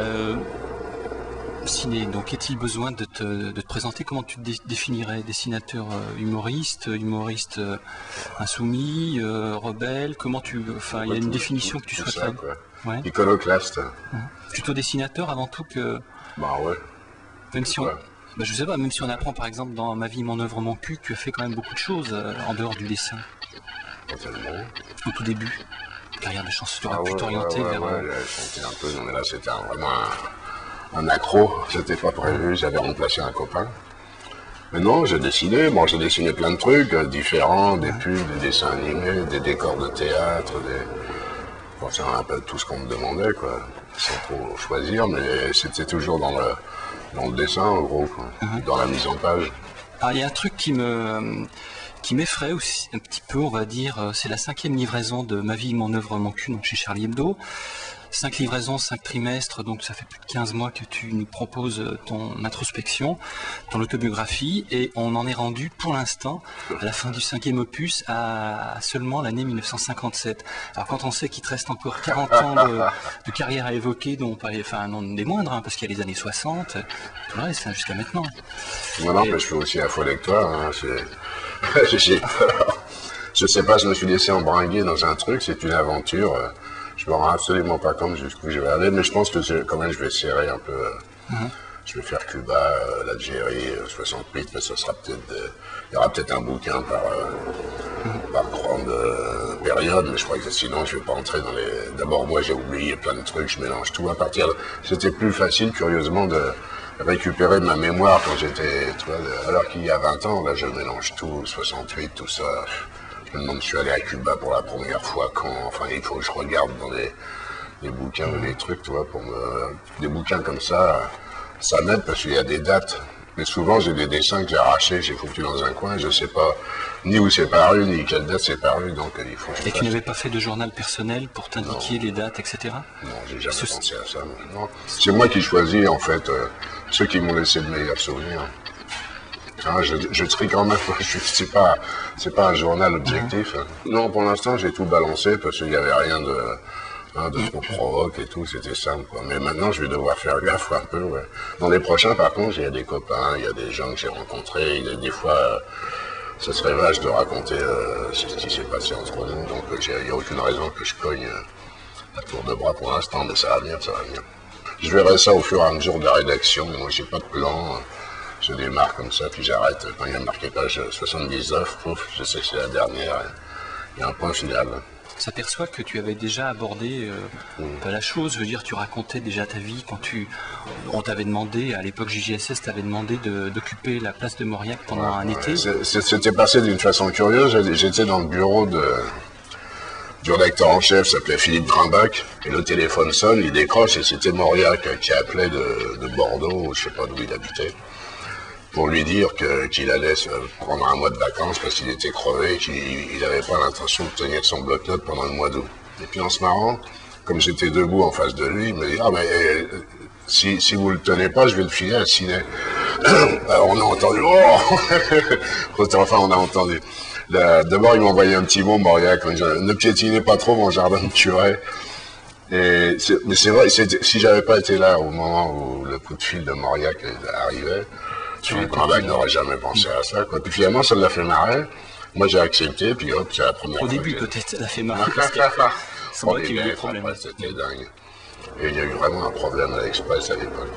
Euh, Ciné, donc est-il besoin de te présenter? Comment tu te définirais? Dessinateur humoriste, insoumis, rebelle? Comment tu... Enfin, il y a une définition que tu souhaiterais? Ouais. Iconoclaste. Plutôt dessinateur avant tout que... Bah ouais. Même si on... Bah, je sais pas, même si on apprend par exemple dans Ma vie, mon œuvre, mon cul, tu as fait quand même beaucoup de choses en dehors du dessin. Pas tellement. Au tout début. Carrière de chanson, tu aurais pu t'orienter vers... Ouais, j'ai chanté un peu, mais là c'était vraiment un accro, c'était pas prévu, j'avais remplacé un copain. Mais non, j'ai dessiné plein de trucs différents, des pubs, des dessins animés, des décors de théâtre, Bon, c'est un peu tout ce qu'on me demandait, quoi, sans trop choisir, mais c'était toujours dans le dessin, en gros, quoi, dans la mise en page. Alors, il y a un truc qui m'effraie aussi un petit peu, on va dire, c'est la 5e livraison de Ma vie, mon œuvre, mon cul, donc chez Charlie Hebdo. 5 livraisons, 5 trimestres, donc ça fait plus de 15 mois que tu nous proposes ton introspection, ton autobiographie, et on en est rendu pour l'instant, à la fin du 5e opus, à seulement l'année 1957. Alors quand on sait qu'il te reste encore 40 ans de carrière à évoquer, dont enfin non des moindres, hein, parce qu'il y a les années 60, tout le reste, hein, jusqu'à maintenant. Non, mais je suis aussi à fois avec toi, hein, je sais pas, je me suis laissé embringuer dans un truc, c'est une aventure. Je me rends absolument pas compte jusqu'où je vais aller, mais je pense que quand même je vais serrer un peu. Je vais faire Cuba, l'Algérie, 68, mais ça sera peut-être. Il y aura peut-être un bouquin par grande période, mais je crois que sinon je vais pas entrer dans les. D'abord, moi j'ai oublié plein de trucs, je mélange tout à partir. C'était plus facile, curieusement, de récupérer ma mémoire quand j'étais. Alors qu'il y a 20 ans, là je mélange tout, 68, tout ça. Je me demande si je suis allé à Cuba pour la première fois quand, enfin il faut que je regarde dans les bouquins ou les trucs, tu vois, des bouquins comme ça m'aide parce qu'il y a des dates. Mais souvent j'ai des dessins que j'ai arrachés, j'ai foutu dans un coin, je sais pas ni où c'est paru, ni quelle date c'est paru, donc il faut que je fasse. Et tu n'avais pas fait de journal personnel pour t'indiquer les dates, etc. Non, j'ai jamais pensé à ça. Non. C'est moi qui choisis en fait ceux qui m'ont laissé de meilleurs souvenirs. Hein, je trie quand même, c'est pas un journal objectif. Non, pour l'instant, j'ai tout balancé parce qu'il n'y avait rien de trop provoque et tout, c'était simple, quoi. Mais maintenant, je vais devoir faire gaffe un peu, ouais. Dans les prochains, par contre, il y a des copains, il y a des gens que j'ai rencontrés, des fois, ça serait vache de raconter ce qui s'est passé entre nous, donc il n'y a aucune raison que je cogne à tour de bras pour l'instant, mais ça va venir, ça va venir. Je verrai ça au fur et à mesure de la rédaction, moi j'ai pas de plan. Je démarre comme ça, puis j'arrête. Quand il y a marqué page 79, je sais que c'est la dernière, il y a un point final. On s'aperçoit que tu avais déjà abordé la chose, je veux dire, tu racontais déjà ta vie quand on t'avait demandé, à l'époque JJSS t'avait demandé d'occuper la place de Mauriac pendant un été. C'était passé d'une façon curieuse, j'étais dans le bureau du rédacteur en chef, s'appelait Philippe Grimbach, et le téléphone sonne, il décroche, et c'était Mauriac qui appelait de Bordeaux, je sais pas d'où il habitait, pour lui dire qu'il allait se prendre un mois de vacances parce qu'il était crevé et qu'il n'avait pas l'intention de tenir son bloc-notes pendant le mois d'août. Et puis en se marrant, comme j'étais debout en face de lui, il me dit « Ah mais si vous le tenez pas, je vais le filer à Ciné. » Alors on a entendu « Oh !» Enfin on a entendu. D'abord il m'a envoyé un petit mot, Mauriac, ne piétinez pas trop, mon jardin me tuerait. Mais c'est vrai, si j'avais pas été là au moment où le coup de fil de Mauriac arrivait, Philippe Grimbach n'aurait jamais pensé à ça, quoi. Puis finalement, ça l'a fait marrer. Moi, j'ai accepté, puis hop, c'est la première fois. Au début, peut-être, ça l'a fait marrer. C'est vrai qu'il y a eu des problèmes. C'était dingue. Et il y a eu vraiment un problème à l'Express à l'époque.